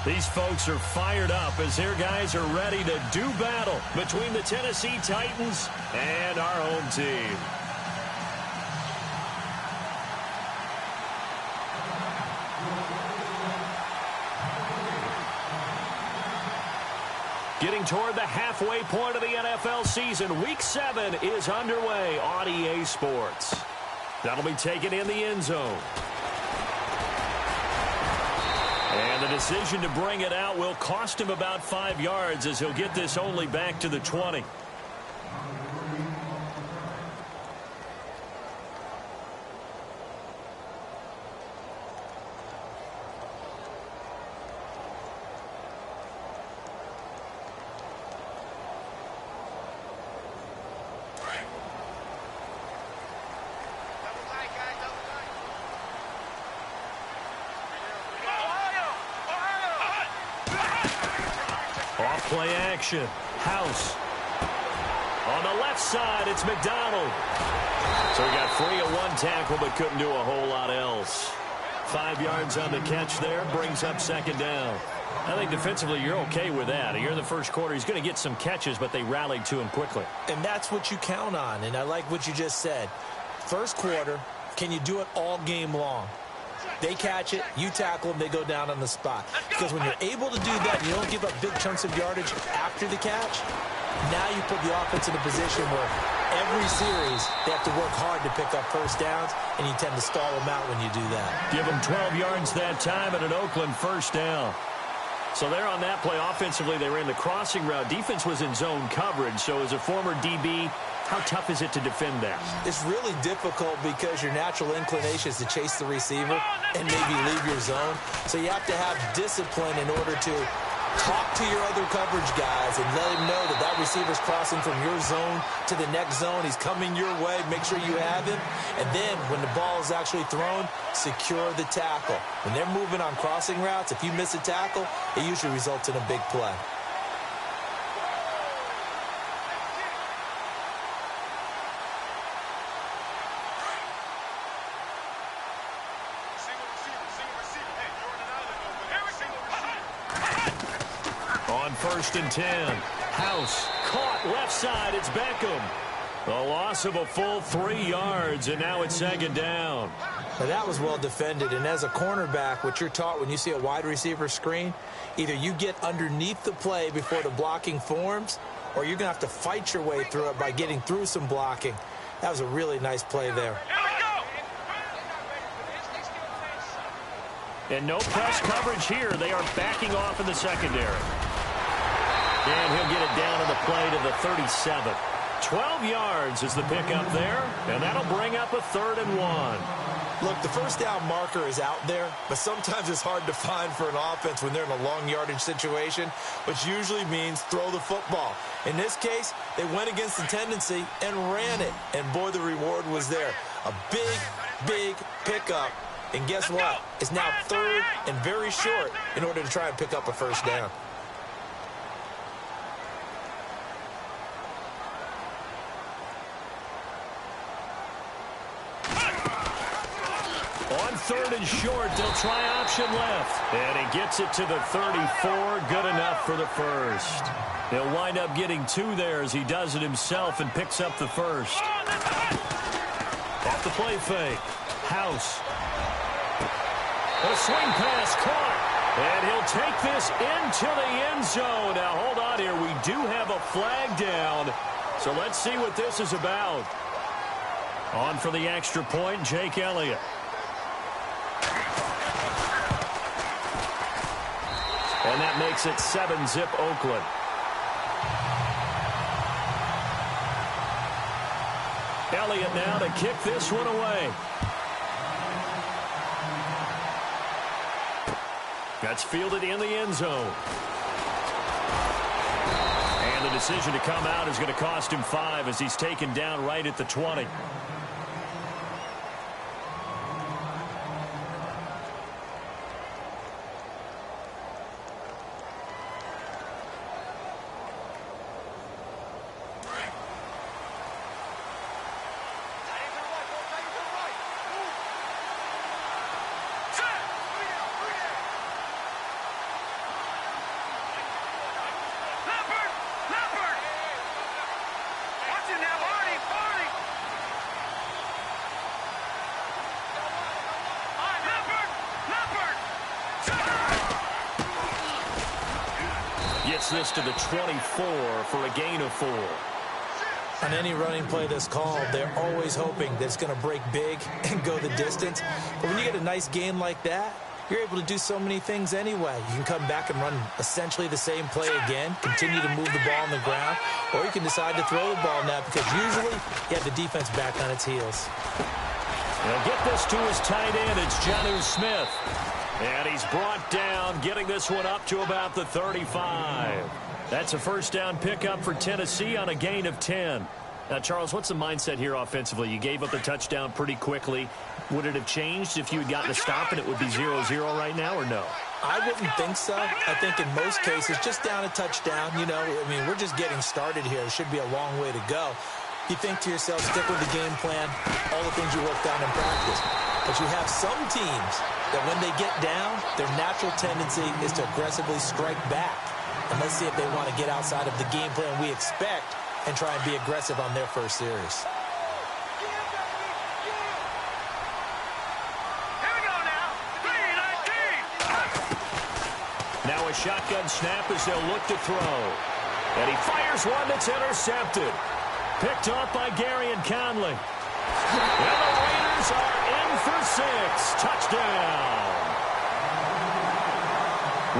These folks are fired up as their guys are ready to do battle between the Tennessee Titans and our home team. Getting toward the halfway point of the NFL season, Week 7 is underway on EA Sports. That'll be taken in the end zone. And the decision to bring it out will cost him about 5 yards as he'll get this only back to the 20. Play action. House. On the left side, it's McDonald. So he got free of one tackle but couldn't do a whole lot else. 5 yards on the catch there, brings up second down. I think defensively you're okay with that. Here in the first quarter, he's going to get some catches, but they rallied to him quickly. And that's what you count on, and I like what you just said. First quarter, can you do it all game long? They catch it, you tackle them, they go down on the spot. Because when you're able to do that, you don't give up big chunks of yardage after the catch. Now you put the offense in a position where every series they have to work hard to pick up first downs, and you tend to stall them out when you do that. Give them 12 yards that time at an Oakland first down. So they're on that play. Offensively, they ran the crossing route. Defense was in zone coverage. So as a former DB, how tough is it to defend that? It's really difficult because your natural inclination is to chase the receiver and maybe leave your zone. So you have to have discipline in order to talk to your other coverage guys and let him know that that receiver's crossing from your zone to the next zone. He's coming your way. Make sure you have him. And then when the ball is actually thrown, secure the tackle. When they're moving on crossing routes, if you miss a tackle, it usually results in a big play. First and 10. House caught left side. It's Beckham. A loss of a full 3 yards, and now it's second down. Now that was well defended, and as a cornerback, what you're taught when you see a wide receiver screen, either you get underneath the play before the blocking forms, or you're going to have to fight your way through it by getting through some blocking. That was a really nice play there. And no press coverage here. They are backing off in the secondary. And he'll get it down to the play to the 37. 12 yards is the pickup there, and that'll bring up a 3rd and 1. Look, the first down marker is out there, but sometimes it's hard to find for an offense when they're in a long yardage situation, which usually means throw the football. In this case, they went against the tendency and ran it, and boy, the reward was there. A big, big pickup, and guess what? It's now 3rd and very short in order to try and pick up a first down. On 3rd and short, they'll try option left. And he gets it to the 34. Good enough for the first. He'll wind up getting 2 there as he does it himself and picks up the first. Off the play fake. House. A swing pass caught. And he'll take this into the end zone. Now, hold on here. We do have a flag down. So let's see what this is about. On for the extra point, Jake Elliott. And that makes it 7-zip Oakland. Elliott now to kick this one away. That's fielded in the end zone. And the decision to come out is going to cost him 5 as he's taken down right at the 20. gets this to the 24 for a gain of 4. On any running play that's called, they're always hoping that it's going to break big and go the distance. But when you get a nice gain like that, you're able to do so many things anyway. You can come back and run essentially the same play again, continue to move the ball on the ground, or you can decide to throw the ball now because usually you have the defense back on its heels. He'll get this to his tight end. It's Jonnu Smith. And he's brought down, getting this one up to about the 35. That's a first down pickup for Tennessee on a gain of 10. Now, Charles, what's the mindset here offensively? You gave up the touchdown pretty quickly. Would it have changed if you had gotten a stop and it would be 0-0 right now, or no? I wouldn't think so. I think in most cases, just down a touchdown, you know, I mean, we're just getting started here. It should be a long way to go. You think to yourself, stick with the game plan, all the things you worked on in practice. But you have some teams that when they get down, their natural tendency is to aggressively strike back. And let's see if they want to get outside of the game plan we expect and try and be aggressive on their first series. Now a shotgun snap as they'll look to throw. And he fires one that's intercepted. Picked off by Garyon Conley. And the Raiders are in for 6. Touchdown.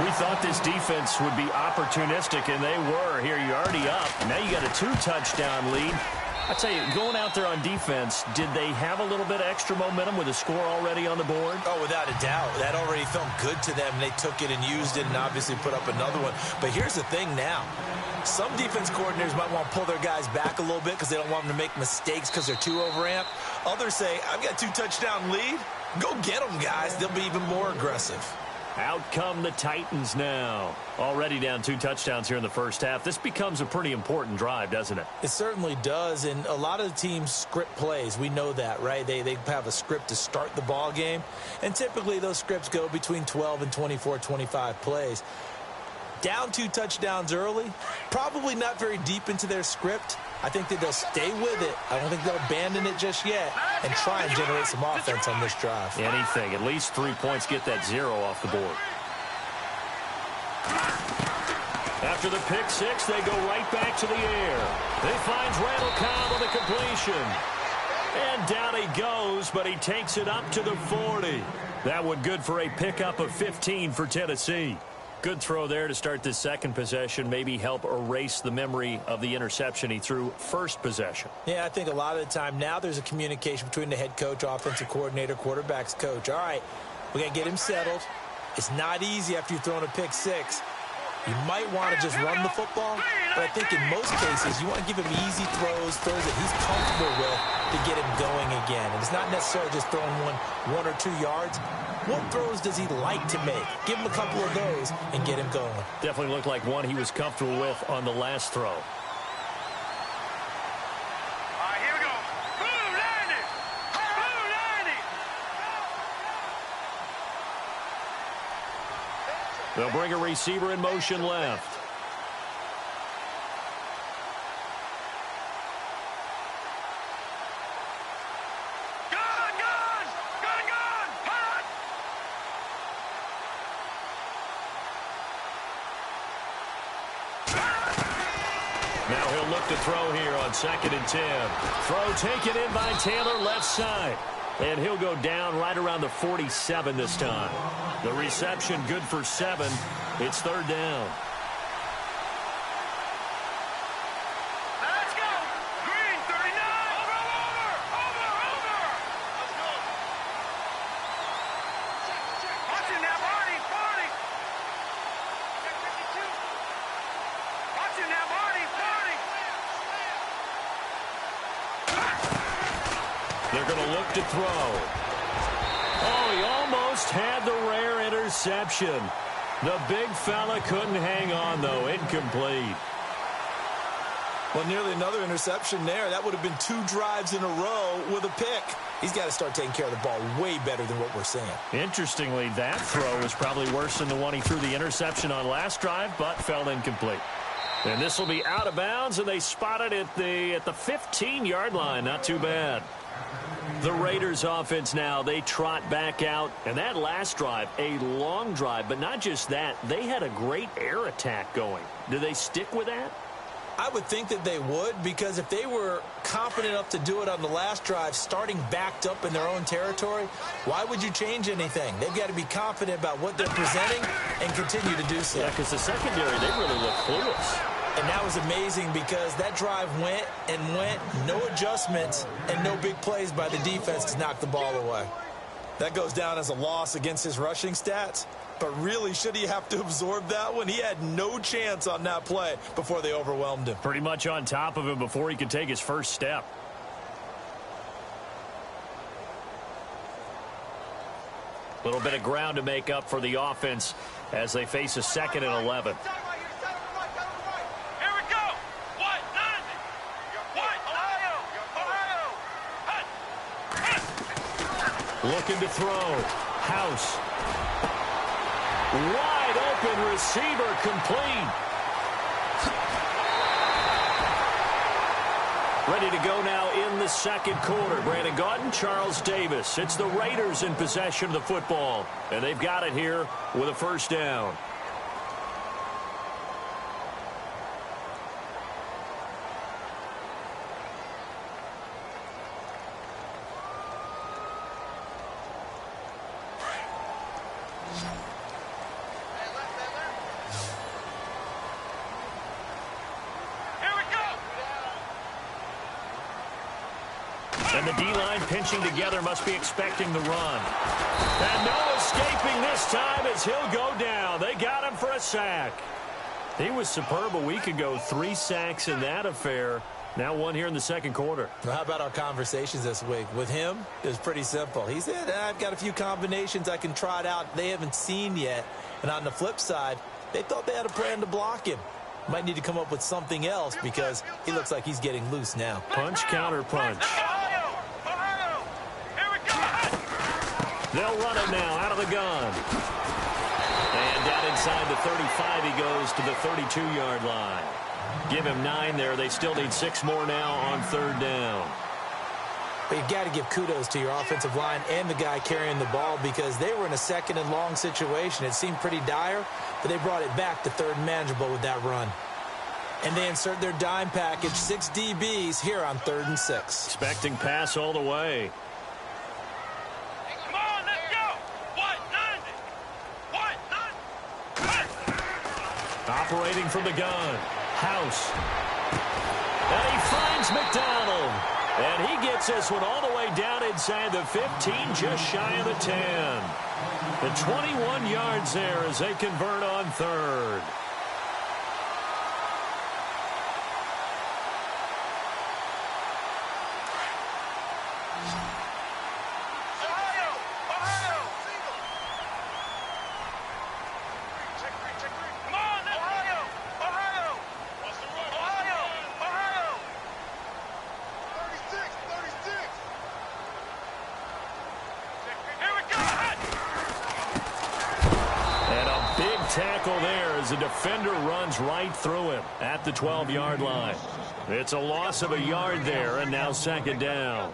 We thought this defense would be opportunistic, and they were. Here, you're already up. Now you got a 2-touchdown lead. I tell you, going out there on defense, did they have a little bit of extra momentum with a score already on the board? Oh, without a doubt. That already felt good to them. They took it and used it and obviously put up another one. But here's the thing now. Some defense coordinators might want to pull their guys back a little bit because they don't want them to make mistakes because they're too overamped. Others say, I've got a 2-touchdown lead. Go get them, guys. They'll be even more aggressive. Out come the Titans now. Already down 2 touchdowns here in the first half. This becomes a pretty important drive, doesn't it? It certainly does, and a lot of the teams script plays. We know that, right? They have a script to start the ball game, and typically those scripts go between 12 and 24, 25 plays. Down 2 touchdowns early, probably not very deep into their script. I think that they'll stay with it. I don't think they'll abandon it just yet and try and generate some offense on this drive. Anything. At least 3 points, get that 0 off the board. After the pick 6, they go right back to the air. They find Randall Cobb on the completion. And down he goes, but he takes it up to the 40. That one good for a pickup of 15 for Tennessee. Good throw there to start this second possession. Maybe help erase the memory of the interception he threw first possession. Yeah, I think a lot of the time now there's a communication between the head coach, offensive coordinator, quarterback's coach. All right, we got to get him settled. It's not easy after you've thrown a pick 6. You might want to just run the football, but I think in most cases you want to give him easy throws that he's comfortable with to get him going again. And it's not necessarily just throwing one or 2 yards. What throws does he like to make? Give him a couple of those and get him going. Definitely looked like one he was comfortable with on the last throw. All right, here we go. Boom, landed. Boom, landed. They'll bring a receiver in motion left. Now he'll look to throw here on 2nd and 10. Throw taken in by Taylor left side. And he'll go down right around the 47 this time. The reception good for 7. It's 3rd down. Let's go. Green, 39. Over. Let's go. Watching that body. Check 52. Watching that body. They're going to look to throw. Oh, he almost had the rare interception. The big fella couldn't hang on, though. Incomplete. Well, nearly another interception there. That would have been 2 drives in a row with a pick. He's got to start taking care of the ball way better than what we're seeing. Interestingly, that throw was probably worse than the one he threw the interception on last drive, but fell incomplete. And this will be out of bounds, and they spot it at the 15-yard line. Not too bad. The Raiders offense now, they trot back out. And that last drive, a long drive. But not just that, they had a great air attack going. Do they stick with that? I would think that they would, because if they were confident enough to do it on the last drive, starting backed up in their own territory, why would you change anything? They've got to be confident about what they're presenting and continue to do so. Yeah, because the secondary, they really look clueless. And that was amazing because that drive went and went, no adjustments, and no big plays by the defense to knock the ball away. That goes down as a loss against his rushing stats. But really, should he have to absorb that one? He had no chance on that play before they overwhelmed him. Pretty much on top of him before he could take his first step. A little bit of ground to make up for the offense as they face a 2nd and 11. Here we go. What? 90. What? Ohio. Looking to throw. House. Wide open receiver, complete. Ready to go now in the second quarter. Brandon Gaudin, Charles Davis. It's the Raiders in possession of the football. And they've got it here with a first down. And the D-line pinching together must be expecting the run. And no escaping this time as he'll go down. They got him for a sack. He was superb a week ago. 3 sacks in that affair. Now 1 here in the second quarter. Well, how about our conversations this week? With him, it was pretty simple. He said, I've got a few combinations I can trot out they haven't seen yet. And on the flip side, they thought they had a plan to block him. Might need to come up with something else because he looks like he's getting loose now. Punch, counter punch. Ohio. Here we go. They'll run it now out of the gun. And down inside the 35, he goes to the 32-yard line. Give him 9 there. They still need 6 more now on 3rd down. But you've got to give kudos to your offensive line and the guy carrying the ball because they were in a 2nd and long situation. It seemed pretty dire, but they brought it back to 3rd and manageable with that run. And they insert their dime package, 6 DBs here on 3rd and 6. Expecting pass all the way. Come on, let's go. What? 90. What? Operating from the gun. House. And he finds McDonald. And he gets this one all the way down inside the 15, just shy of the 10. The 21 yards there as they convert on 3rd. Ohio. Come on, Ohio. What's the run? Ohio. 36. Here we go. And a big tackle there as the defender runs right through him at the 12-yard line. It's a loss of a yard there, and now 2nd down.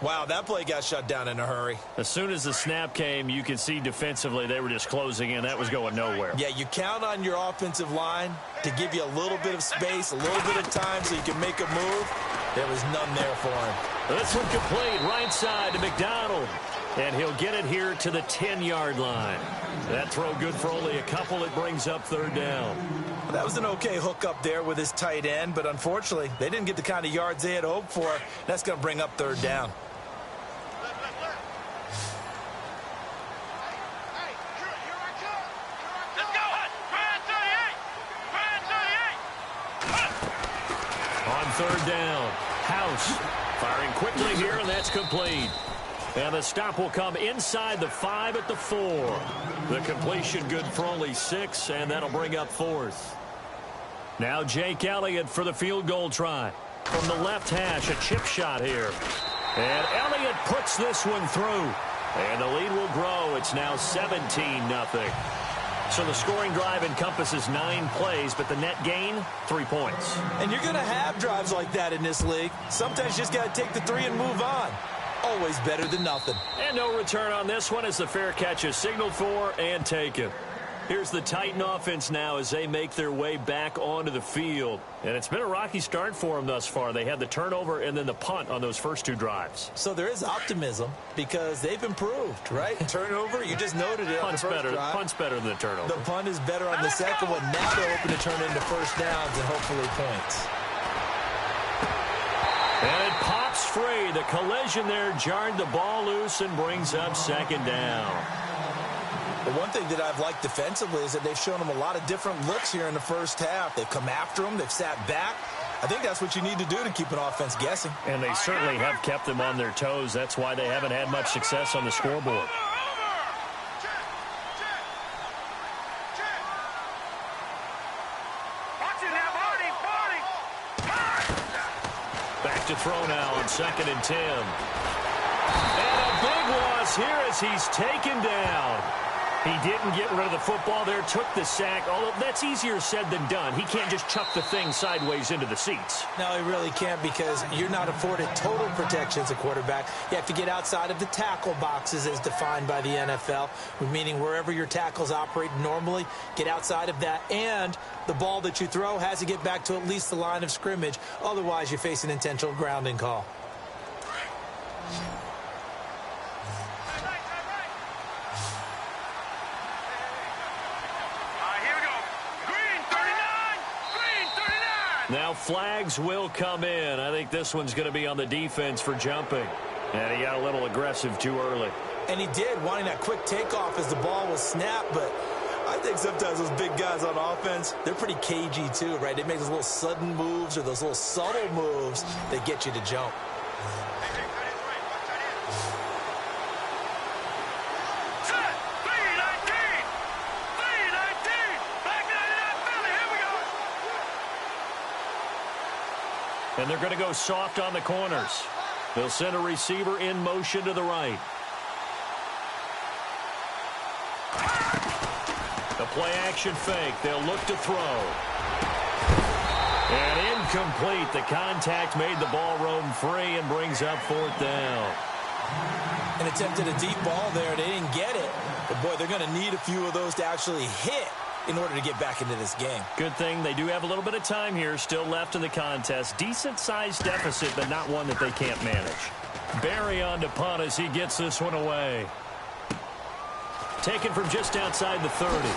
Wow, that play got shut down in a hurry. As soon as the snap came, you could see defensively they were just closing in. That was going nowhere. Yeah, you count on your offensive line to give you a little bit of space, a little bit of time so you can make a move. There was none there for him. This one complete, right side to McDonald. And he'll get it here to the 10-yard line. That throw good for only a couple. It brings up 3rd down. That was an okay hook up there with his tight end, but unfortunately, they didn't get the kind of yards they had hoped for. That's going to bring up 3rd down. Let's go. Grand 38. On 3rd down, House firing quickly here, and that's complete. And the stop will come inside the 5 at the 4. The completion good for only 6, and that'll bring up 4th. Now Jake Elliott for the field goal try. From the left hash, a chip shot here. And Elliott puts this one through. And the lead will grow. It's now 17-0. So the scoring drive encompasses 9 plays, but the net gain, 3 points. And you're going to have drives like that in this league. Sometimes you just got to take the 3 and move on. always better than nothing. And no return on this one as the fair catch is signaled for and taken. Here's the Titan offense now as they make their way back onto the field. And it's been a rocky start for them thus far. They had the turnover and then the punt on those first two drives. So there is optimism because they've improved, right? Turnover, you just noted it. Punt's better. Punt's better than the turnover. The punt is better on the second one. Now they're hoping to turn into first downs and hopefully points. And it pops free. The collision there jarred the ball loose and brings up second down. The one thing that I've liked defensively is that they've shown them a lot of different looks here in the first half. They've come after them. They've sat back. I think that's what you need to do to keep an offense guessing. And they certainly have kept them on their toes. That's why they haven't had much success on the scoreboard. Back to throw now on 2nd and 10. And a big loss here as he's taken down. He didn't get rid of the football there, took the sack. Although that's easier said than done. He can't just chuck the thing sideways into the seats. No, he really can't because you're not afforded total protection as a quarterback. You have to get outside of the tackle boxes as defined by the NFL, meaning wherever your tackles operate normally, get outside of that. And the ball that you throw has to get back to at least the line of scrimmage. Otherwise, you face an intentional grounding call. Now flags will come in. I think this one's going to be on the defense for jumping. And he got a little aggressive too early. And he did, wanting that quick takeoff as the ball was snapped. But I think sometimes those big guys on offense, they're pretty cagey too, right? They make those little sudden moves or those little subtle moves that get you to jump. And they're going to go soft on the corners. They'll send a receiver in motion to the right. The play-action fake. They'll look to throw. And incomplete. The contact made the ball roam free and brings up 4th down. And attempted a deep ball there. They didn't get it. But, boy, they're going to need a few of those to actually hit in order to get back into this game. Good thing they do have a little bit of time here still left in the contest. Decent-sized deficit, but not one that they can't manage. Barry on to punt as he gets this one away. Taken from just outside the 30.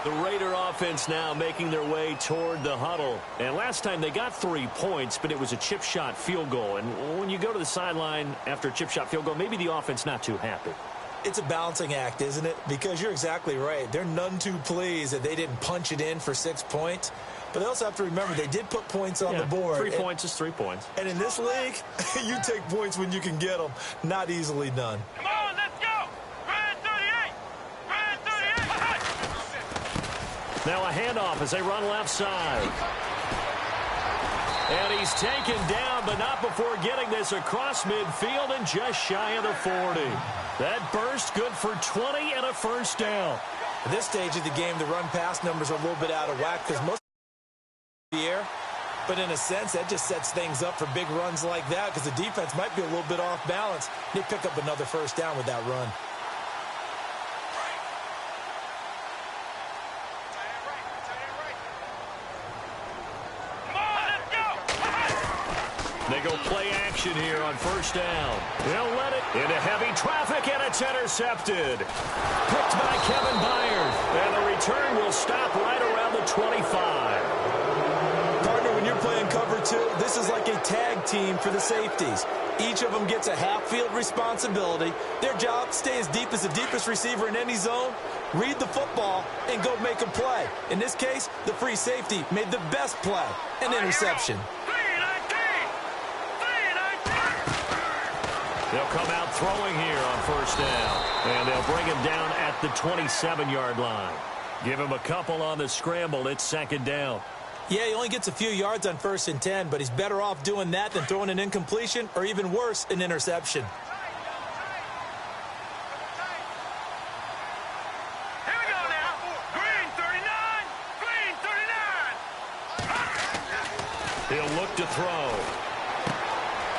The Raider offense now making their way toward the huddle. And last time they got 3 points, but it was a chip shot field goal. And when you go to the sideline after a chip shot field goal, maybe the offense not too happy. It's a balancing act, isn't it? Because you're exactly right. They're none too pleased that they didn't punch it in for 6 points. But they also have to remember they did put points on the board. 3 points is 3 points. And in this league, you take points when you can get them. Not easily done. Come on, let's go. Red 38. Red 38. Now a handoff as they run left side. And he's taken down, but not before getting this across midfield and just shy of the 40. That burst good for 20 and a first down. At this stage of the game, the run-pass numbers are a little bit out of whack because most of the air. But in a sense, that just sets things up for big runs like that because the defense might be a little bit off balance. They pick up another first down with that run. They go play action here on first down. They'll let it into heavy traffic, and it's intercepted. Picked by Kevin Byard. And the return will stop right around the 25. Partner, when you're playing cover 2, this is like a tag team for the safeties. Each of them gets a half-field responsibility. Their job, stay as deep as the deepest receiver in any zone, read the football, and go make a play. In this case, the free safety made the best play, an interception. They'll come out throwing here on first down. And they'll bring him down at the 27-yard line. Give him a couple on the scramble. It's second down. Yeah, he only gets a few yards on 1st and 10, but he's better off doing that than throwing an incompletion or even worse, an interception. Here we go now. Green 39. Green 39. He'll look to throw.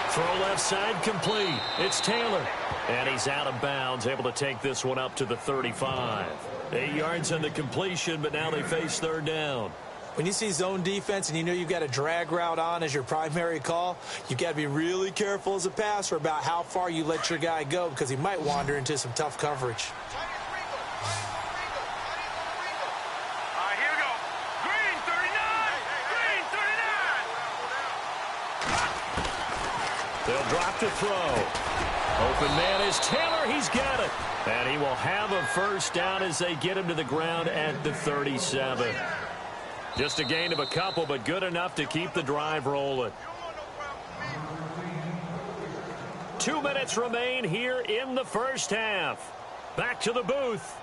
Throw left side complete. It's Taylor. And he's out of bounds, able to take this one up to the 35. 8 yards on the completion, but now they face third down. When you see zone defense and you know you've got a drag route on as your primary call, you've got to be really careful as a passer about how far you let your guy go because he might wander into some tough coverage. All right, here we go. Green 39. Green 39. They'll drop to throw. Open man is Taylor. He's got it. And he will have a first down as they get him to the ground at the 37. Just a gain of a couple, but good enough to keep the drive rolling. 2 minutes remain here in the first half. Back to the booth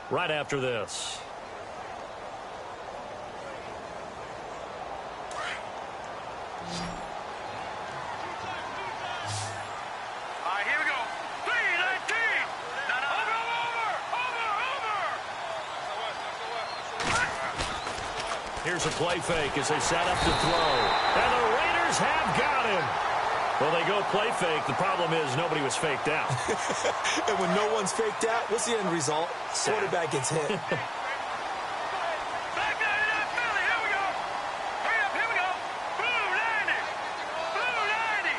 right after this. All right, here we go. 319. Over. Here's a play fake as they set up to throw. And the Raiders have got him. Well, they go play fake. The problem is nobody was faked out. And when no one's faked out, what's the end result? Quarterback gets hit. Back 99 Philly. Here we go. Hurry up. Here we go. Blue 90. Blue 90.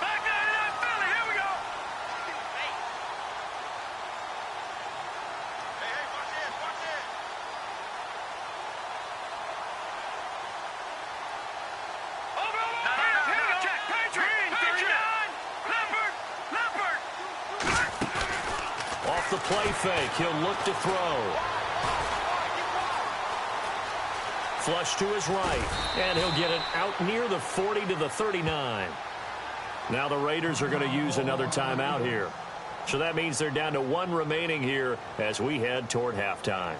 Back 99 Philly. Here we go. Hey, watch this. Watch this. Over. Here we go. Check. Patriot. Patriot. Leopard. Leopard. Off the play fake, he'll look to throw. Flush to his right, and he'll get it out near the 40 to the 39. Now the Raiders are going to use another timeout here. So that means they're down to 1 remaining here as we head toward halftime.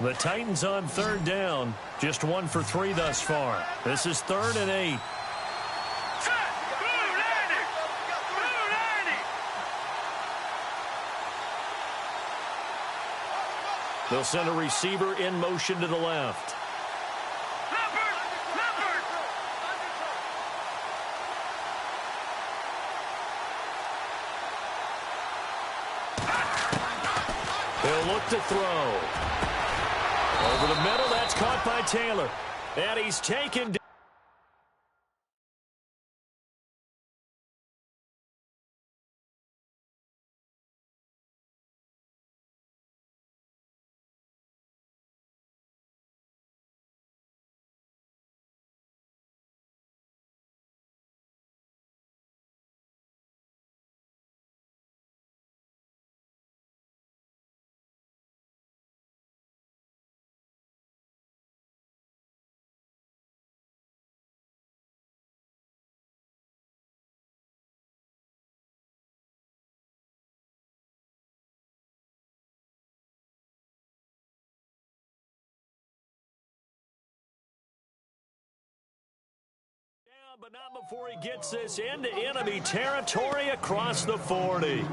The Titans on third down, just 1 for 3 thus far. This is 3rd and 8. Set. Blue 90. Blue 90. They'll send a receiver in motion to the left. Leopard. Leopard. He'll look to throw. Over the middle, that's caught by Taylor. And he's taken down. But not before he gets this into enemy territory across the 40.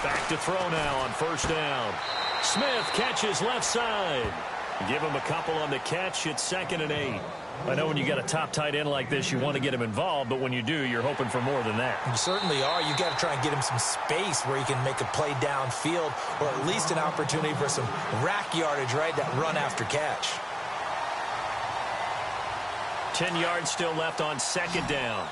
Back to throw now on first down. Smith catches left side. Give him a couple on the catch. It's 2nd and 8. I know when you got a top tight end like this, you want to get him involved, but when you do, you're hoping for more than that. You certainly are. You got to try and get him some space where he can make a play downfield or at least an opportunity for some rack yardage, right? That run after catch. 10 yards still left on 2nd down.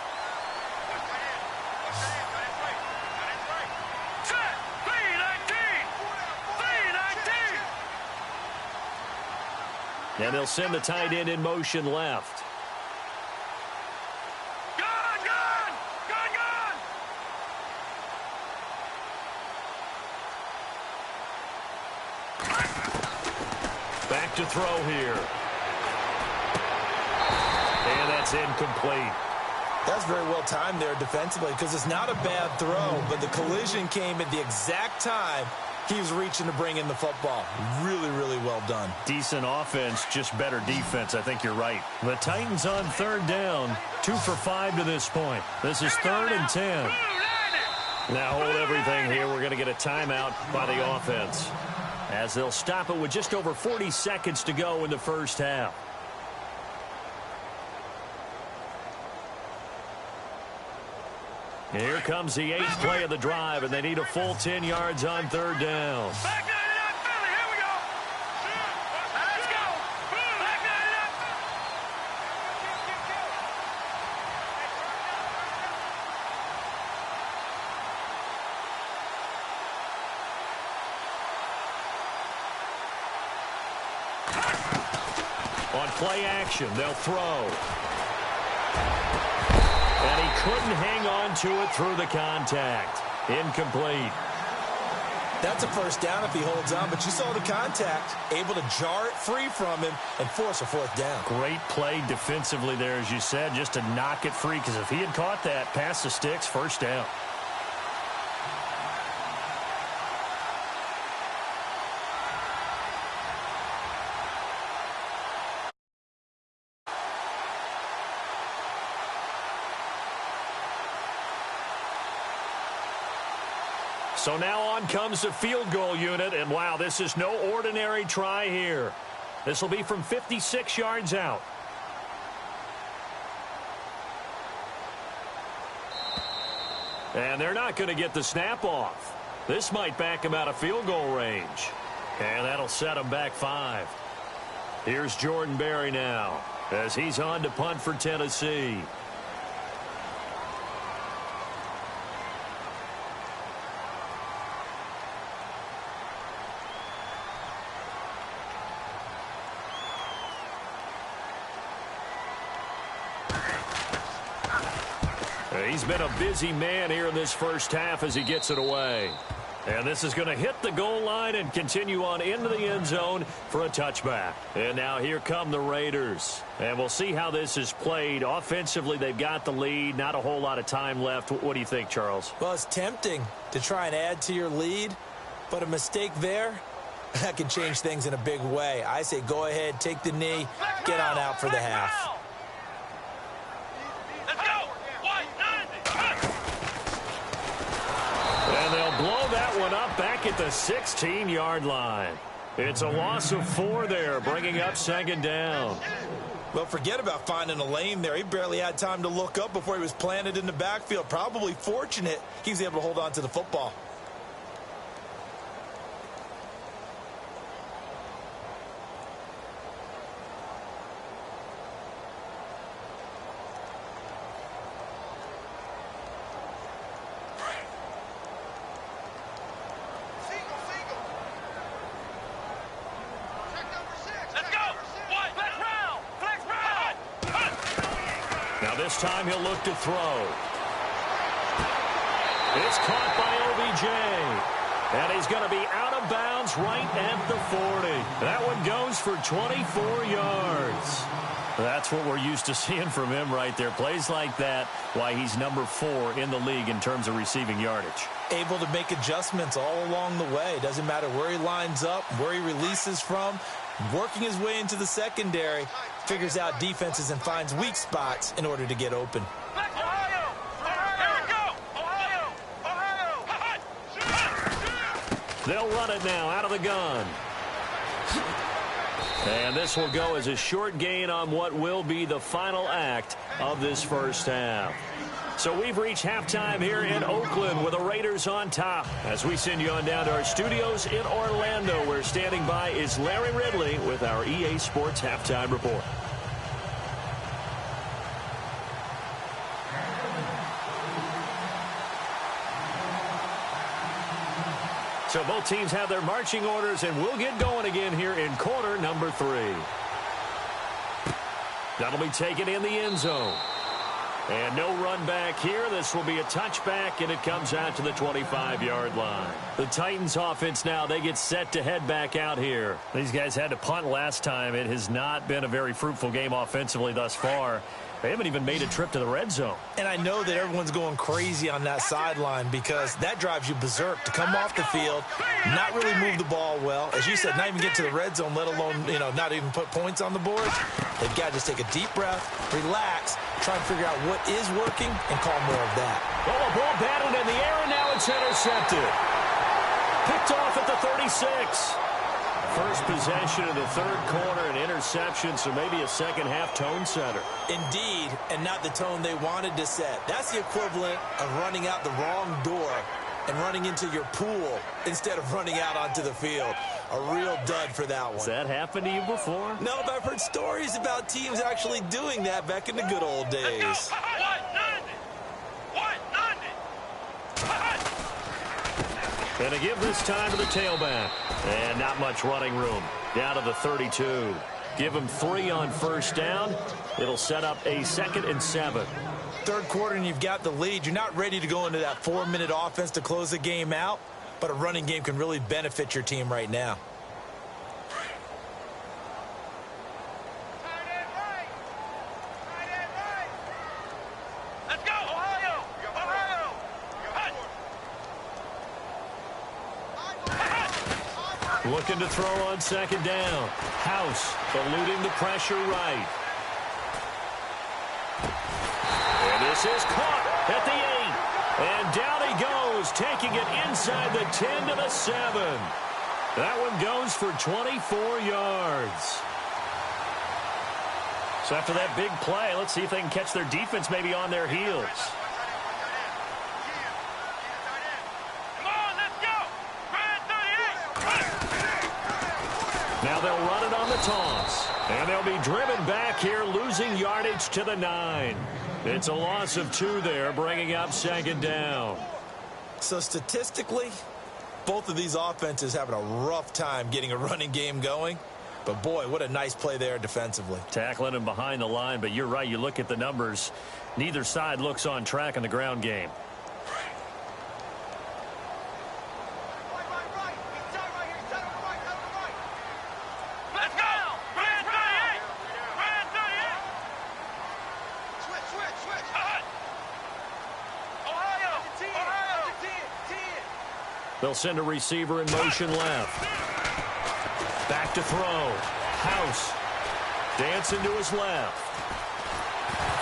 And they'll send the tight end in motion left. Gone, gone, gone, gone. Back to throw here. And that's incomplete. That's very well timed there defensively because it's not a bad throw, but the collision came at the exact time he was reaching to bring in the football. Really, really well done. Decent offense, just better defense. I think you're right. The Titans on third down, 2 for 5 to this point. This is 3rd and 10. Now hold everything here. We're going to get a timeout by the offense, as they'll stop it with just over 40 seconds to go in the first half. Here comes the 8th play of the drive, and they need a full 10 yards on third down. Back 99 Philly, here we go. Let's go. Back 99. On play action, they'll throw. And he couldn't hang on to it through the contact. Incomplete. That's a first down if he holds on, but you saw the contact. Able to jar it free from him and force a 4th down. Great play defensively there, as you said, just to knock it free, because if he had caught that, past the sticks, first down. So now on comes the field goal unit, and wow, this is no ordinary try here. This will be from 56 yards out. And they're not going to get the snap off. This might back him out of field goal range. And that'll set him back 5. Here's Jordan Berry now, as he's on to punt for Tennessee. He's been a busy man here in this first half as he gets it away. And this is going to hit the goal line and continue on into the end zone for a touchback. And now here come the Raiders. And we'll see how this is played. Offensively, they've got the lead. Not a whole lot of time left. What do you think, Charles? Well, it's tempting to try and add to your lead, but a mistake there, that can change things in a big way. I say go ahead, take the knee, get on out for the half. Let's go. And they'll blow that one up back at the 16-yard line. It's a loss of 4 there, bringing up 2nd down. Well, forget about finding a lane there. He barely had time to look up before he was planted in the backfield. Probably fortunate he was able to hold on to the football. This time he'll look to throw. It's caught by OBJ. And he's going to be out of bounds right at the 40. That one goes for 24 yards. That's what we're used to seeing from him right there. Plays like that, why he's number 4 in the league in terms of receiving yardage. Able to make adjustments all along the way. Doesn't matter where he lines up, where he releases from. Working his way into the secondary, figures out defenses and finds weak spots in order to get open. Ohio! Ohio! They'll run it now out of the gun. And this will go as a short gain on what will be the final act of this first half. So we've reached halftime here in Oakland with the Raiders on top. As we send you on down to our studios in Orlando, where standing by is Larry Ridley with our EA Sports Halftime Report. So both teams have their marching orders, and we'll get going again here in quarter number 3. That'll be taken in the end zone. And no run back here. This will be a touchback, and it comes out to the 25-yard line. The Titans offense now, they get set to head back out here. These guys had to punt last time. It has not been a very fruitful game offensively thus far. They haven't even made a trip to the red zone. And I know that everyone's going crazy on that sideline because that drives you berserk to come off the field, not really move the ball well. As you said, not even get to the red zone, let alone, not even put points on the board. They've got to just take a deep breath, relax, try and figure out what is working, and call more of that. Well, the ball batted in the air, and now it's intercepted. Picked off at the 36. First possession of the third quarter, an interception, so maybe a second-half tone setter. Indeed, and not the tone they wanted to set. That's the equivalent of running out the wrong door and running into your pool instead of running out onto the field. A real dud for that one. Has that happened to you before? No, but I've heard stories about teams actually doing that back in the good old days. And to give this time to the tailback. And not much running room. Down to the 32. Give him 3 on first down. It'll set up a 2nd and 7. Third quarter and you've got the lead. You're not ready to go into that 4-minute offense to close the game out, but a running game can really benefit your team right now. Let's go, Ohio! Ohio! Looking to throw on 2nd down. House eluding the pressure right. And this is caught at the 8. And down he goes, taking it inside the 10 to the 7. That one goes for 24 yards. So after that big play, let's see if they can catch their defense maybe on their heels. Now they'll run it on the toss. And they'll be driven back here, losing yardage to the 9. It's a loss of 2 there, bringing up 2nd down. So statistically, both of these offenses having a rough time getting a running game going. But, boy, what a nice play there defensively. Tackling him behind the line, but you're right. You look at the numbers. Neither side looks on track in the ground game. They'll send a receiver in motion left. Back to throw. House. Dancing to his left.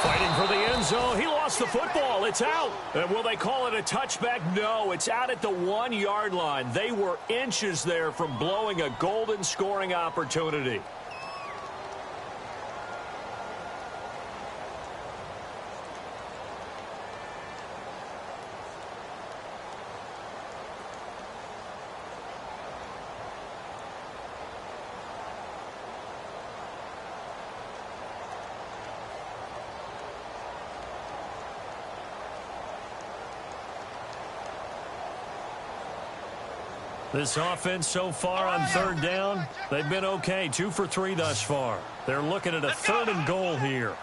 Fighting for the end zone. He lost the football. It's out. And will they call it a touchback? No, it's out at the 1-yard line. They were inches there from blowing a golden scoring opportunity. This offense so far on 3rd down, they've been okay. 2 for 3 thus far. They're looking at a 3rd and goal here.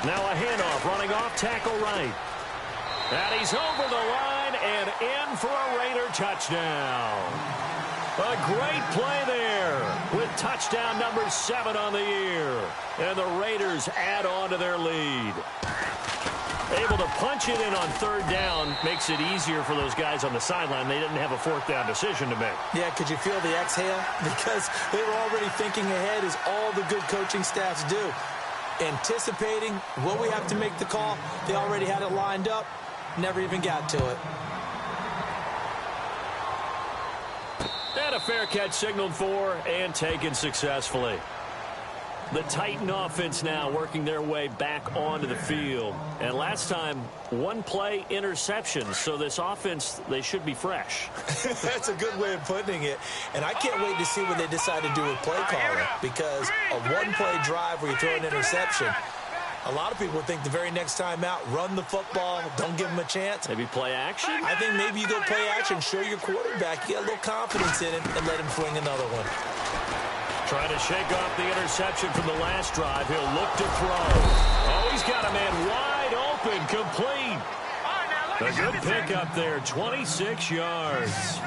Now a handoff, running off tackle right. And he's over the line and in for a Raider touchdown. A great play there with touchdown number 7 on the year. And the Raiders add on to their lead. Able to punch it in on 3rd down makes it easier for those guys on the sideline. They didn't have a 4th down decision to make. Yeah, could you feel the exhale? Because they were already thinking ahead, as all the good coaching staffs do. Anticipating, will we have to make the call? They already had it lined up, never even got to it. And a fair catch signaled for and taken successfully. The Titan offense now working their way back onto the field. And last time, 1 play interception. So this offense, they should be fresh. That's a good way of putting it. And I can't wait to see what they decide to do with play calling. Because a 1-play drive where you throw an interception, a lot of people think the very next time out, run the football, don't give them a chance. Maybe play action? I think maybe you go play action, show your quarterback, you get a little confidence in him, and let him fling another one. Trying to shake off the interception from the last drive. He'll look to throw. Oh, he's got a man wide open, complete. A good pickup there, 26 yards.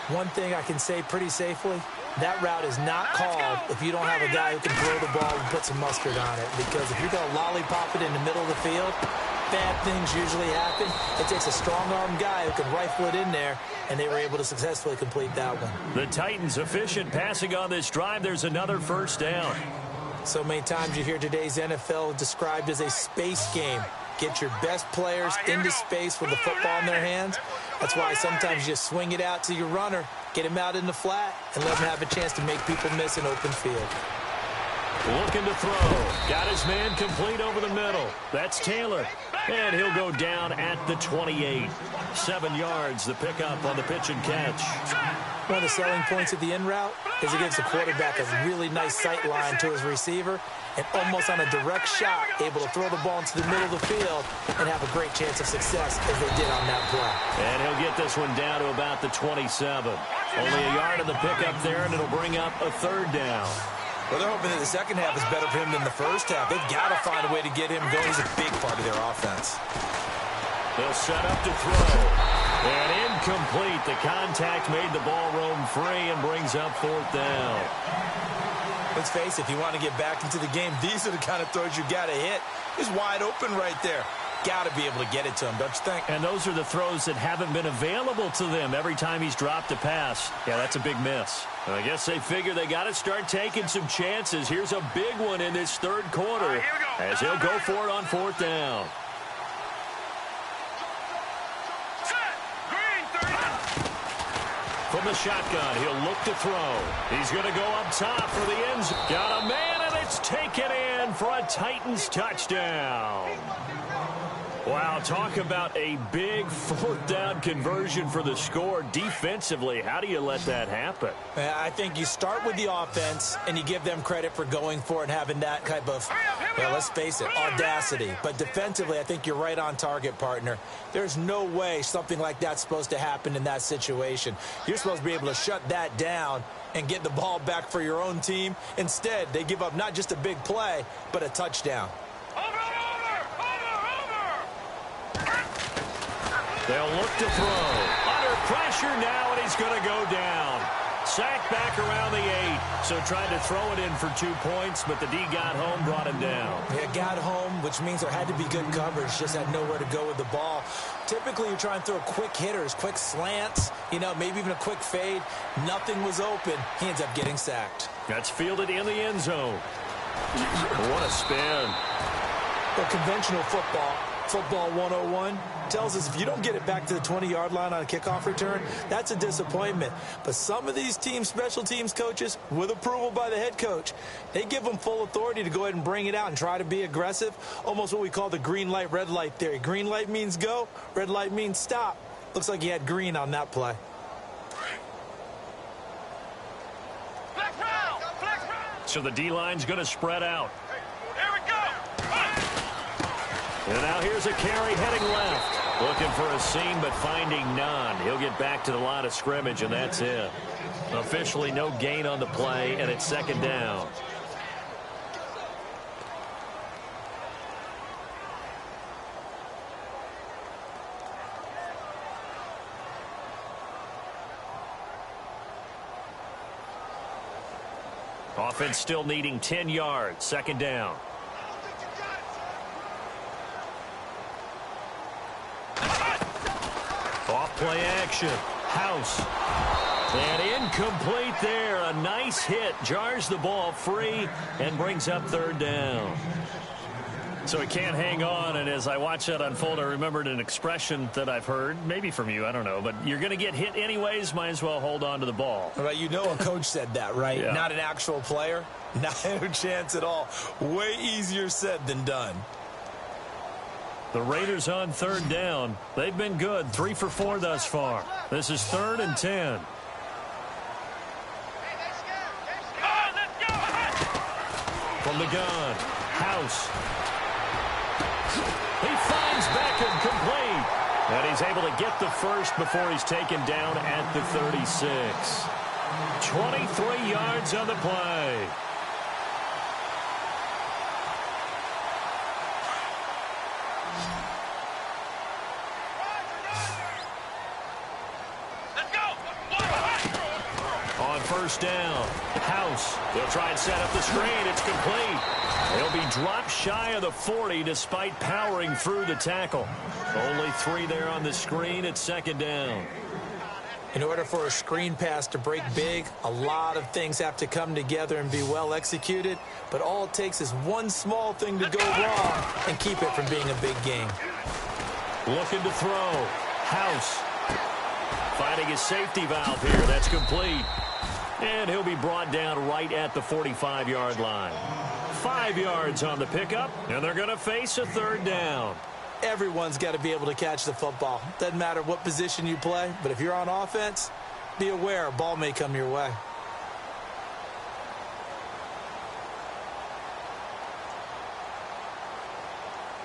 One thing I can say pretty safely, that route is not called if you don't have a guy who can throw the ball and put some mustard on it. Because if you're going to lollipop it in the middle of the field, bad things usually happen. It takes a strong-arm guy who can rifle it in there, and they were able to successfully complete that one. The Titans efficient passing on this drive. There's another first down. So many times you hear today's NFL described as a space game. Get your best players into space with the football in their hands. That's why sometimes you just swing it out to your runner, get him out in the flat, and let him have a chance to make people miss an open field. Looking to throw. Got his man complete over the middle. That's Taylor. And he'll go down at the 28. 7 yards, the pickup on the pitch and catch. One of the selling points of the in route is it gives the quarterback a really nice sight line to his receiver and almost on a direct shot able to throw the ball into the middle of the field and have a great chance of success as they did on that play. And he'll get this one down to about the 27. Only a yard of the pickup there, and it'll bring up a third down. Well, they're hoping that the second half is better for him than the first half. They've got to find a way to get him going. He's a big part of their offense. They'll set up to throw. And incomplete. The contact made the ball roam free and brings up fourth down. Let's face it, if you want to get back into the game, these are the kind of throws you got to hit. He's wide open right there. Got to be able to get it to him, don't you think? And those are the throws that haven't been available to them every time he's dropped a pass. Yeah, that's a big miss. And I guess they figure they got to start taking some chances. Here's a big one in this third quarter as he'll go for it on fourth down. From the shotgun, he'll look to throw. He's going to go up top for the end zone. Got a man, and it's taken in for a Titans touchdown. Wow, talk about a big fourth down conversion for the score. Defensively, how do you let that happen? I think you start with the offense, and you give them credit for going for it and having that type of, well, let's face it, audacity. But defensively, I think you're right on target, partner. There's no way something like that's supposed to happen in that situation. You're supposed to be able to shut that down and get the ball back for your own team. Instead, they give up not just a big play, but a touchdown. They'll look to throw. Under pressure now, and he's going to go down. Sacked back around the 8. So tried to throw it in for 2 points, but the D got home, brought him down. Yeah, got home, which means there had to be good coverage. Just had nowhere to go with the ball. Typically, you try and throw quick hitters, quick slants, maybe even a quick fade. Nothing was open. He ends up getting sacked. That's fielded in the end zone. What a spin. But conventional football 101, tells us if you don't get it back to the 20-yard line on a kickoff return, that's a disappointment. But some of these teams, special teams coaches, with approval by the head coach, they give them full authority to go ahead and bring it out and try to be aggressive, almost what we call the green light, red light theory. Green light means go, red light means stop. Looks like he had green on that play. So the D-line's going to spread out. And now here's a carry heading left. Looking for a seam, but finding none. He'll get back to the line of scrimmage, and that's it. Officially no gain on the play, and it's second down. Offense still needing 10 yards. Second down. Off-play action. House. And incomplete there. A nice hit. Jars the ball free and brings up third down. So he can't hang on, and as I watch that unfold, I remembered an expression that I've heard, maybe from you, I don't know, but you're going to get hit anyways, might as well hold on to the ball. Right, a coach said that, right? Yeah. Not an actual player. Not a chance at all. Way easier said than done. The Raiders on third down. They've been good, 3 for 4 thus far. This is 3rd and 10. From the gun, House. He finds Beckham complete. And he's able to get the first before he's taken down at the 36. 23 yards on the play. first down. House. They'll try and set up the screen. It's complete. They'll be dropped shy of the 40 despite powering through the tackle. Only 3 there on the screen at second down. In order for a screen pass to break big, a lot of things have to come together and be well executed. But all it takes is one small thing to go wrong and keep it from being a big game. Looking to throw. House. Finding his safety valve here. That's complete. And he'll be brought down right at the 45-yard line. 5 yards on the pickup, and they're going to face a third down. Everyone's got to be able to catch the football. Doesn't matter what position you play, but if you're on offense, be aware a ball may come your way.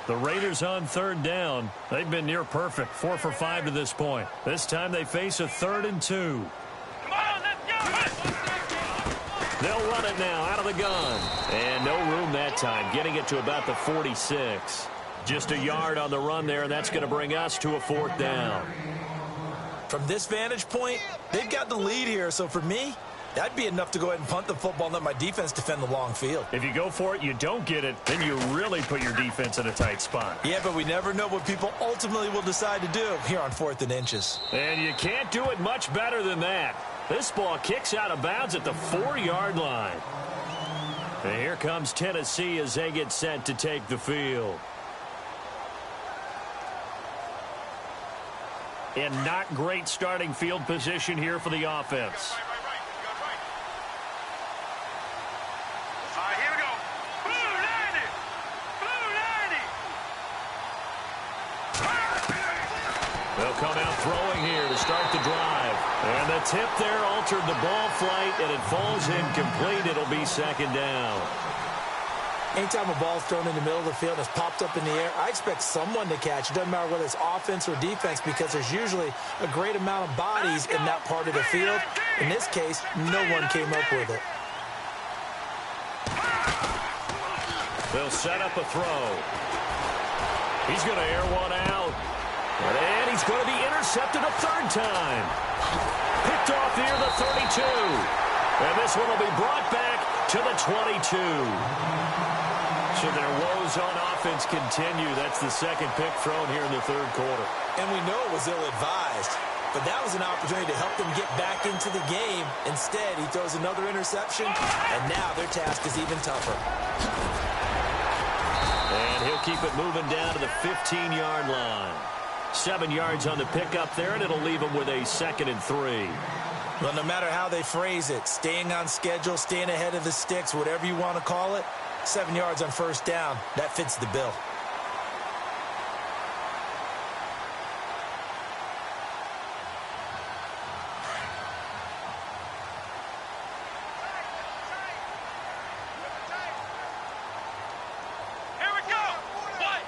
The Raiders on third down. They've been near perfect, 4 for 5 to this point. This time they face a 3rd and 2. Come on, let's go. They'll run it now out of the gun. And no room that time, getting it to about the 46. Just a yard on the run there, and that's going to bring us to a 4th down. From this vantage point, they've got the lead here, so for me, that'd be enough to go ahead and punt the football and let my defense defend the long field. If you go for it, you don't get it, then you really put your defense in a tight spot. Yeah, but we never know what people ultimately will decide to do here on 4th and inches. And you can't do it much better than that. This ball kicks out of bounds at the 4-yard line. And here comes Tennessee as they get set to take the field. And not great starting field position here for the offense. All right, here we go. Blue 90. Blue 90. They'll come out throwing here to start the drive. And the tip there altered the ball flight, and it falls incomplete. It'll be 2nd down. Anytime a ball's thrown in the middle of the field and it's popped up in the air, I expect someone to catch. It doesn't matter whether it's offense or defense because there's usually a great amount of bodies in that part of the field. In this case, no one came up with it. They'll set up a throw. He's going to air one out. And he's going to be intercepted a 3rd time. Picked off near the 32. And this one will be brought back to the 22. So their woes on offense continue. That's the 2nd pick thrown here in the 3rd quarter. And we know it was ill-advised, but that was an opportunity to help them get back into the game. Instead, he throws another interception, and now their task is even tougher. And he'll keep it moving down to the 15-yard line. 7 yards on the pickup there, and it'll leave them with a 2nd and 3. Well, no matter how they phrase it, staying on schedule, staying ahead of the sticks, whatever you want to call it, 7 yards on 1st down, that fits the bill. Here we go. What?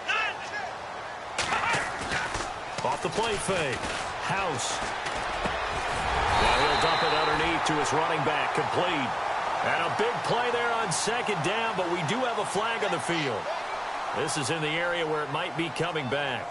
Off the play fake. House. Now he'll dump it underneath to his running back. Complete. And a big play there on 2nd down, but we do have a flag on the field. This is in the area where it might be coming back.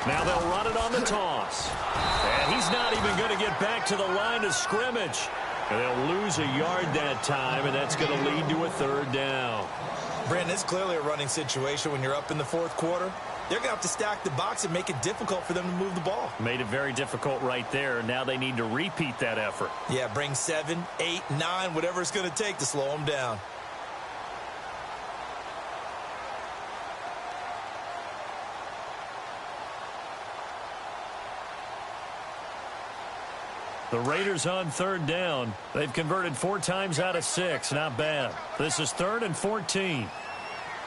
Now they'll run it on the toss. And he's not even going to get back to the line of scrimmage. And they'll lose a yard that time, and that's going to lead to a 3rd down. Brandon, it's clearly a running situation when you're up in the 4th quarter. They're going to have to stack the box and make it difficult for them to move the ball. Made it very difficult right there. Now they need to repeat that effort. Yeah, bring 7, 8, 9, whatever it's going to take to slow them down. The Raiders on 3rd down. They've converted 4 times out of 6. Not bad. This is 3rd and 14.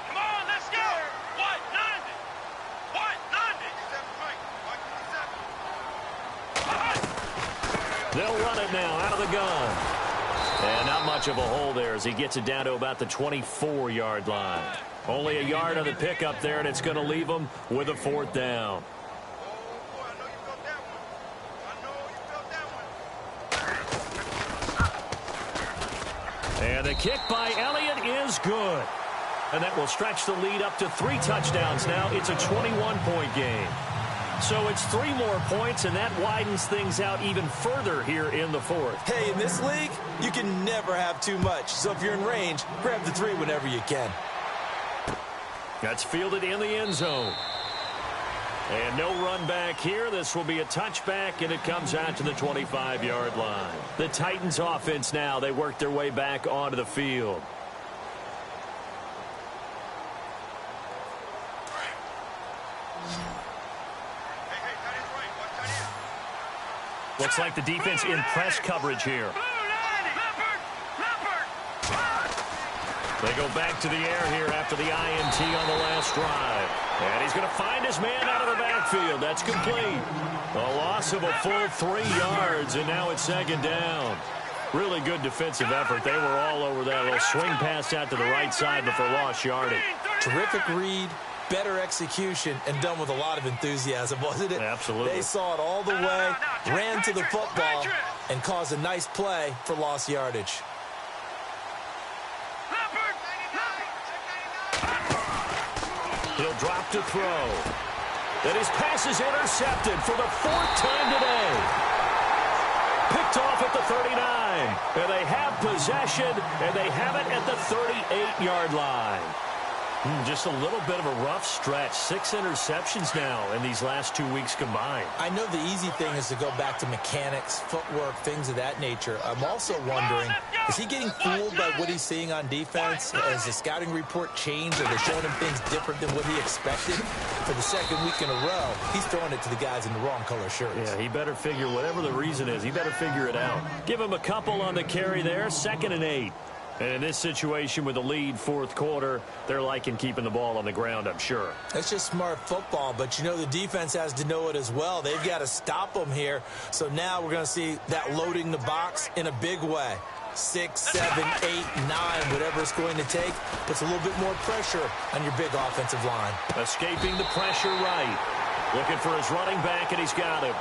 Come on, let's go. What? 90. What? 90. They'll run it now out of the gun. And not much of a hole there as he gets it down to about the 24-yard line. Only a yard on the pickup there, and it's going to leave them with a 4th down. And the kick by Elliott is good. And that will stretch the lead up to 3 touchdowns now. It's a 21-point game. So it's 3 more points, and that widens things out even further here in the 4th. Hey, in this league, you can never have too much. So if you're in range, grab the 3 whenever you can. That's fielded in the end zone. And no run back here. This will be a touchback, and it comes out to the 25-yard line. The Titans offense now, they work their way back onto the field. Looks like the defense in press coverage here. They go back to the air here after the INT on the last drive. And he's going to find his man out of the backfield. That's complete. A loss of a full 3 yards, and now it's 2nd down. Really good defensive effort. They were all over that little swing pass out to the right side before lost yardage. Terrific read, better execution, and done with a lot of enthusiasm, wasn't it? Absolutely. They saw it all the way, ran to the football, and caused a nice play for lost yardage. He'll drop to throw. And his pass is intercepted for the 4th time today. Picked off at the 39. And they have possession, and they have it at the 38-yard line. Just a little bit of a rough stretch. 6 interceptions now in these last 2 weeks combined. I know the easy thing is to go back to mechanics, footwork, things of that nature. I'm also wondering, is he getting fooled by what he's seeing on defense? Has the scouting report changed? Are they showing him things different than what he expected? For the 2nd week in a row, he's throwing it to the guys in the wrong color shirts. Yeah, he better figure whatever the reason is. He better figure it out. Give him a couple on the carry there. 2nd and 8. And in this situation with the lead 4th quarter, they're liking keeping the ball on the ground, I'm sure. That's just smart football, but you know the defense has to know it as well. They've got to stop them here. So now we're going to see that loading the box in a big way. 6, 7, 8, 9, whatever it's going to take, puts a little bit more pressure on your big offensive line. Escaping the pressure right. Looking for his running back, and he's got him.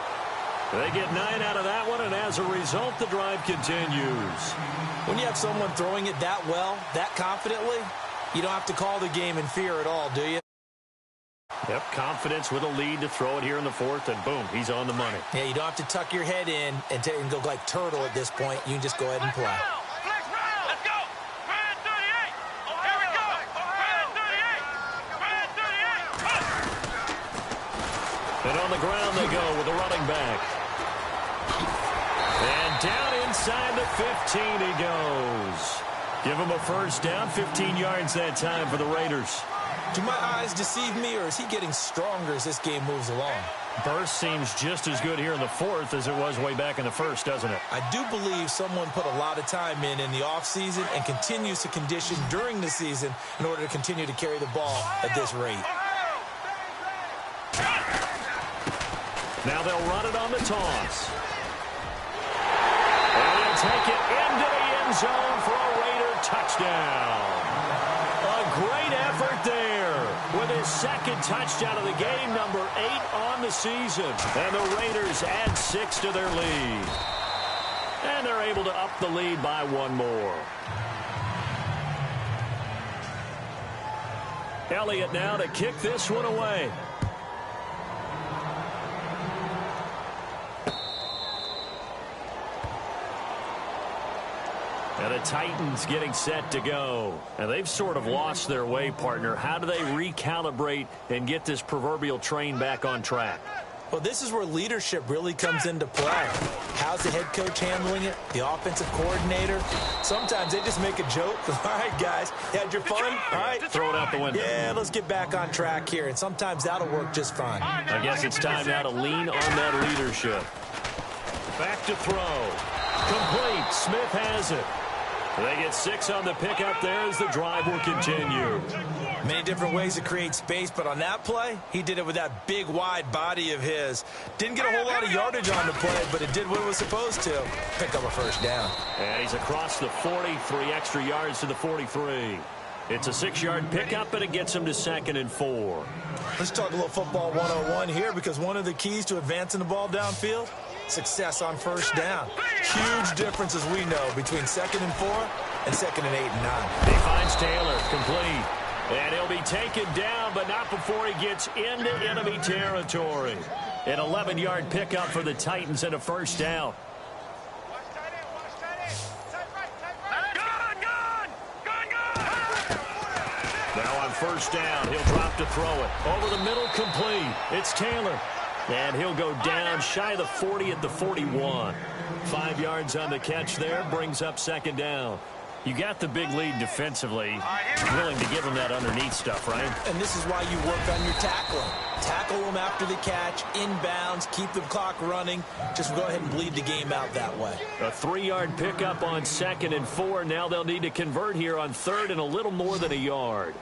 They get 9 out of that one, and as a result, the drive continues. When you have someone throwing it that well, that confidently, you don't have to call the game in fear at all, do you? Yep, confidence with a lead to throw it here in the 4th, and boom, he's on the money. Yeah, you don't have to tuck your head in and go like turtle at this point. You can just go ahead and play. Let's go. Brand 38. Here we go. Brand 38. Brand 38. And on the ground they go with the running back. And down inside the 15 he goes. Give him a 1st down, 15 yards that time for the Raiders. Do my eyes deceive me, or is he getting stronger as this game moves along? Burst seems just as good here in the 4th as it was way back in the 1st, doesn't it? I do believe someone put a lot of time in the offseason and continues to condition during the season in order to continue to carry the ball at this rate. Now they'll run it on the toss. And they'll take it into the end zone for a Raider touchdown. A great effort there with his 2nd touchdown of the game, number 8 on the season. And the Raiders add 6 to their lead. And they're able to up the lead by 1 more. Elliott now to kick this one away. And the Titans getting set to go. And they've sort of lost their way, partner. How do they recalibrate and get this proverbial train back on track? Well, this is where leadership really comes into play. How's the head coach handling it? The offensive coordinator? Sometimes they just make a joke. All right, guys, you had your fun? All right. Throw it out the window. Yeah, let's get back on track here. And sometimes that'll work just fine. I guess it's time now to lean on that leadership. Back to throw. Complete. Smith has it. They get 6 on the pickup there as the drive will continue. Many different ways to create space, but on that play, he did it with that big, wide body of his. Didn't get a whole lot of yardage on the play, but it did what it was supposed to. Pick up a first down. And he's across the 40, 3 extra yards to the 43. It's a 6-yard pickup, and it gets him to 2nd and 4. Let's talk a little football 101 here, because one of the keys to advancing the ball downfield, success on first down. Huge difference, as we know, between 2nd and 4 and 2nd and 8 and 9. He finds Taylor, complete. And he'll be taken down, but not before he gets into enemy territory. An 11-yard pickup for the Titans and a first down. Now on first down, he'll drop to throw it. Over the middle, complete. It's Taylor. And he'll go down shy of the 40 at the 41. 5 yards on the catch there, brings up 2nd down. You got the big lead defensively. Willing to give him that underneath stuff, right? And this is why you work on your tackling. Tackle them after the catch, inbounds, keep the clock running. Just go ahead and bleed the game out that way. A 3-yard pickup on 2nd and 4. Now they'll need to convert here on 3rd and a little more than a yard.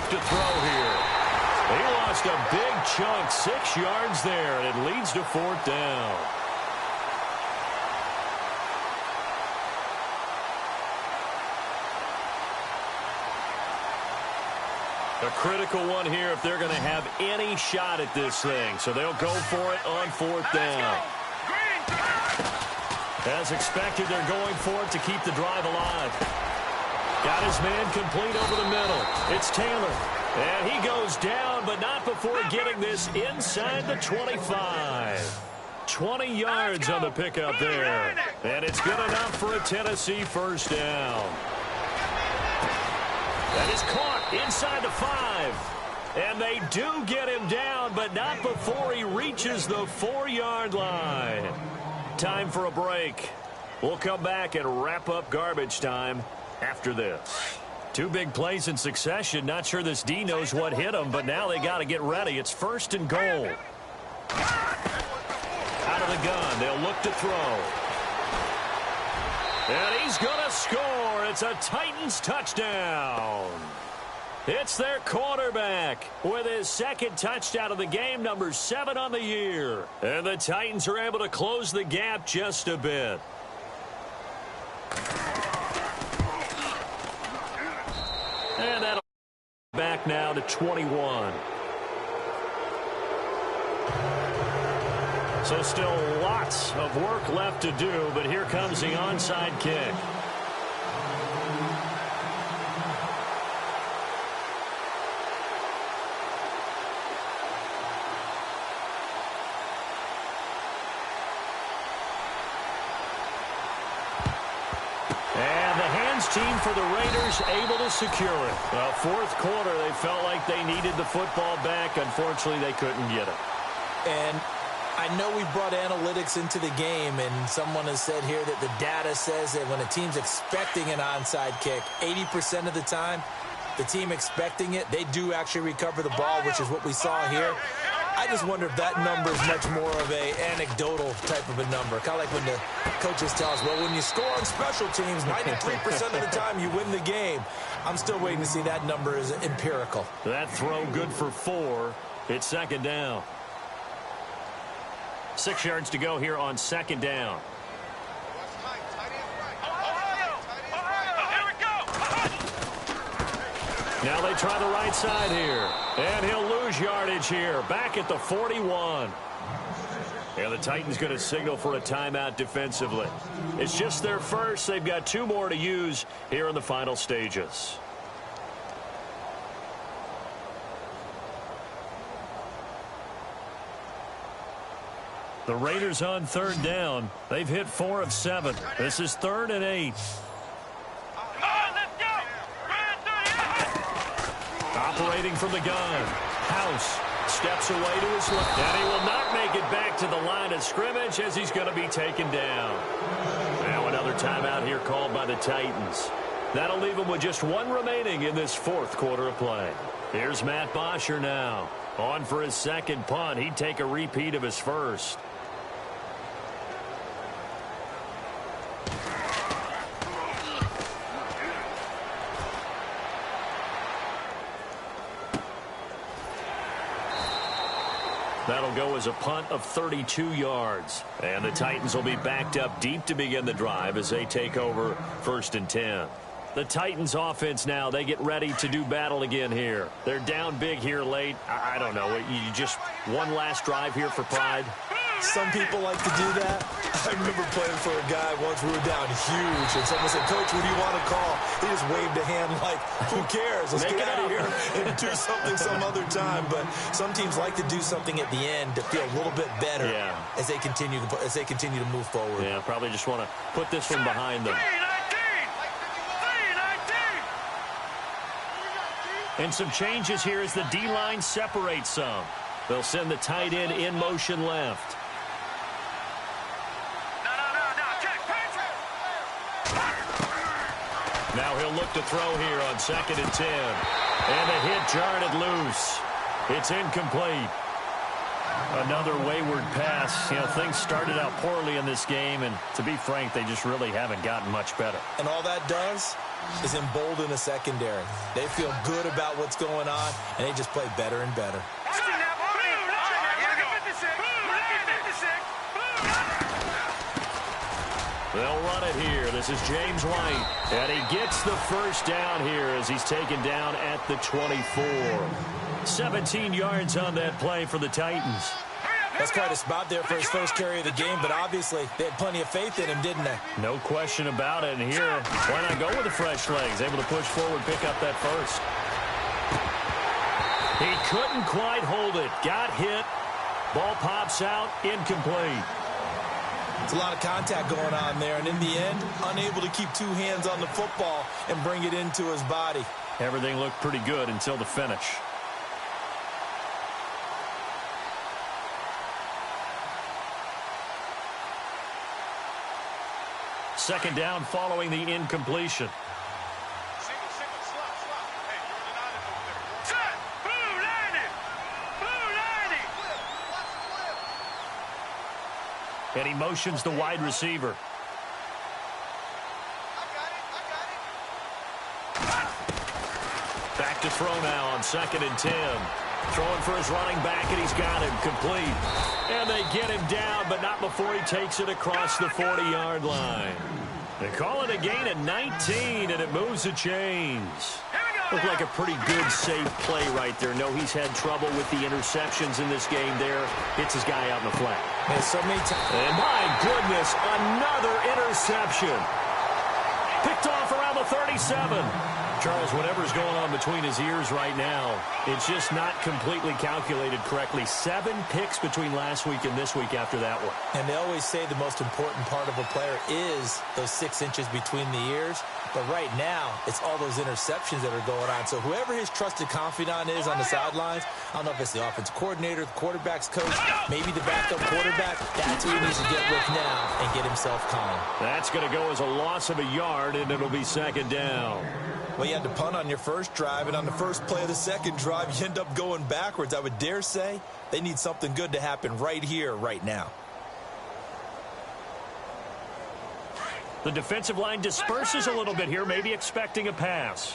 To throw here. He lost a big chunk, 6 yards there, and it leads to 4th down. A critical one here if they're going to have any shot at this thing. So they'll go for it on 4th down. As expected, they're going for it to keep the drive alive. Got his man complete over the middle. It's Taylor. And he goes down, but not before getting this inside the 25. 20 yards on the pickup there. And it's good enough for a Tennessee first down. That is caught inside the 5. And they do get him down, but not before he reaches the 4-yard line. Time for a break. We'll come back and wrap up garbage time after this. 2 big plays in succession. Not sure this D knows what hit him, but now they got to get ready. It's 1st and goal. Out of the gun, they'll look to throw. And he's going to score. It's a Titans touchdown. It's their quarterback with his 2nd touchdown of the game, number 7 on the year. And the Titans are able to close the gap just a bit. And that'll back now to 21. So still lots of work left to do, but here comes the onside kick. Team for the Raiders able to secure it. Well, 4th quarter, they felt like they needed the football back. Unfortunately, they couldn't get it. And I know we brought analytics into the game, and someone has said here that the data says that when a team's expecting an onside kick, 80% of the time, the team expecting it, they do actually recover the ball, which is what we saw here. I just wonder if that number is much more of a anecdotal type of a number. Kind of like when the coaches tell us, well, when you score on special teams, 93% of the time you win the game. I'm still waiting to see that number is empirical. That throw good for 4. It's 2nd down. 6 yards to go here on 2nd down. Now they try the right side here. And he'll lose yardage here. Back at the 41. And the Titans going to signal for a timeout defensively. It's just their first. They've got 2 more to use here in the final stages. The Raiders on 3rd down. They've hit 4 of 7. This is 3rd and 8. Operating from the gun. House steps away to his left. And he will not make it back to the line of scrimmage as he's going to be taken down. Now another timeout here called by the Titans. That'll leave them with just 1 remaining in this 4th quarter of play. Here's Matt Bosher now. On for his second punt. He'd take a repeat of his first. That'll go as a punt of 32 yards. And the Titans will be backed up deep to begin the drive as they take over 1st and 10. The Titans offense now, they get ready to do battle again here. They're down big here late. I don't know. You just one last drive here for pride. Some people like to do that. I remember playing for a guy once. We were down huge, and someone said, "Coach, what do you want to call?" He just waved a hand like, who cares? Let's get out of here and do something some other time. But some teams like to do something at the end to feel a little bit better as they continue to move forward. Yeah, probably just want to put this one behind them. And some changes here as the D-line separates some. They'll send the tight end in motion left. Now he'll look to throw here on 2nd and 10. And the hit jarred it loose. It's incomplete. Another wayward pass. You know, things started out poorly in this game, and to be frank, they just really haven't gotten much better. And all that does is embolden the secondary. They feel good about what's going on, and they just play better and better. They'll run it here. This is James White. And he gets the first down here as he's taken down at the 24. 17 yards on that play for the Titans. That's quite a spot there for his first carry of the game, but obviously they had plenty of faith in him, didn't they? No question about it. And here, why not go with the fresh legs? Able to push forward, pick up that first. He couldn't quite hold it. Got hit. Ball pops out. Incomplete. It's a lot of contact going on there, and in the end, unable to keep two hands on the football and bring it into his body. Everything looked pretty good until the finish. Second down following the incompletion. And he motions the wide receiver. Back to throw now on 2nd and 10. Throwing for his running back, and he's got him complete. And they get him down, but not before he takes it across the 40-yard line. They call it a gain of 19, and it moves the chains. Looked like a pretty good, safe play right there. No, he's had trouble with the interceptions in this game there. Hits his guy out in the flat. Man, so many times. And my goodness, another interception. Picked off around the 37. Charles, whatever's going on between his ears right now, it's just not completely calculated correctly. 7 picks between last week and this week after that one. And they always say the most important part of a player is those 6 inches between the ears. But right now, it's all those interceptions that are going on. So whoever his trusted confidant is on the sidelines, I don't know if it's the offensive coordinator, the quarterback's coach, maybe the backup quarterback, that's who he needs to get with now and get himself calm. That's going to go as a loss of a yard, and it'll be 2nd down. Well, you had to punt on your first drive, and on the first play of the second drive, you end up going backwards. I would dare say they need something good to happen right here, right now. The defensive line disperses a little bit here, maybe expecting a pass.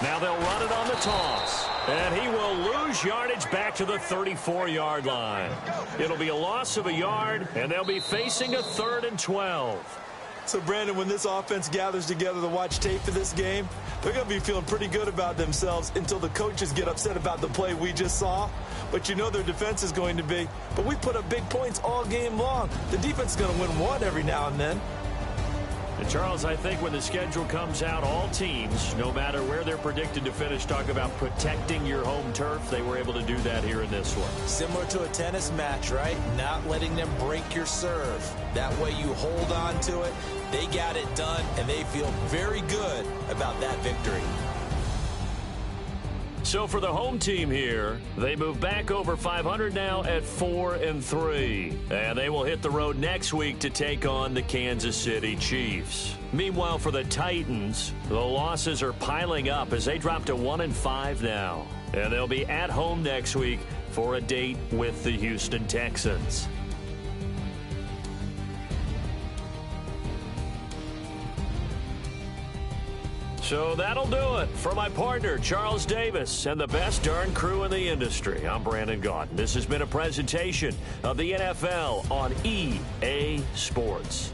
Now they'll run it on the toss. And he will lose yardage back to the 34-yard line. It'll be a loss of a yard, and they'll be facing a 3rd and 12. So, Brandon, when this offense gathers together to watch tape for this game, they're going to be feeling pretty good about themselves until the coaches get upset about the play we just saw. But you know their defense is going to be. But we put up big points all game long. The defense is going to win one every now and then. And Charles, I think when the schedule comes out, all teams, no matter where they're predicted to finish, talk about protecting your home turf. They were able to do that here in this one. Similar to a tennis match, right? Not letting them break your serve. That way you hold on to it. They got it done, and they feel very good about that victory. So for the home team here, they move back over 500 now at 4-3. And they will hit the road next week to take on the Kansas City Chiefs. Meanwhile, for the Titans, the losses are piling up as they drop to 1-5 now. And they'll be at home next week for a date with the Houston Texans. So that'll do it. For my partner, Charles Davis, and the best darn crew in the industry, I'm Brandon Gaudin. This has been a presentation of the NFL on EA Sports.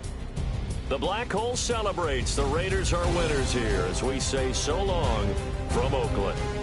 The Black Hole celebrates. The Raiders are winners here as we say so long from Oakland.